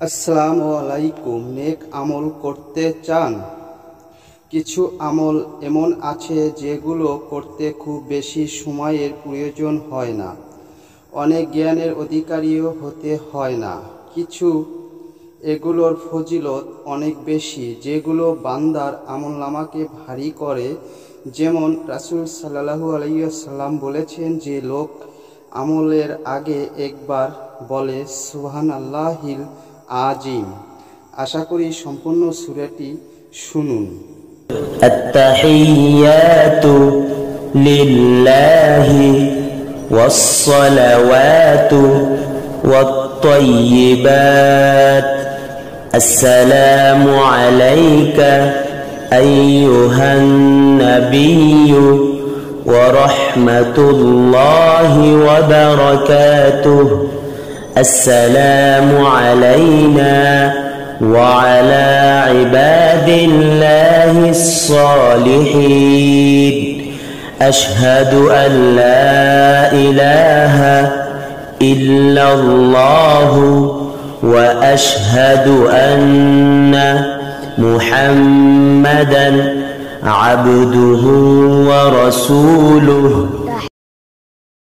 আসসালামু আলাইকুম। নেক আমল করতে চান? কিছু আমল এমন আছে যেগুলো করতে খুব বেশি সময়ের প্রয়োজন হয় না, অনেক জ্ঞানের অধিকারীও হতে হয় না। কিছু এগুলোর ফজিলত অনেক বেশি, যেগুলো বান্দার আমলনামাকে ভারী করে। যেমন রাসূল সাল্লাল্লাহু আলাইহি ওয়াসাল্লাম বলেছেন যে লোক আমলের আগে একবার বলে সুবহানাল্লাহিল আজিম। আশা করি সম্পূর্ণ সূরাটি শুনুন। আত-তাহিয়াতু লিল্লাহি ওয়াস-সালাওয়াতু ওয়াত-তাইয়্যিবাত। আসসালামু আলাইকা আইয়ুহান নাবিয়্যু ওয়া রাহমাতুল্লাহি ওয়া বারাকাতুহু। السلام علينا وعلى عباد الله الصالحين. أشهد أن لا إله إلا الله وأشهد أن محمدا عبده ورسوله.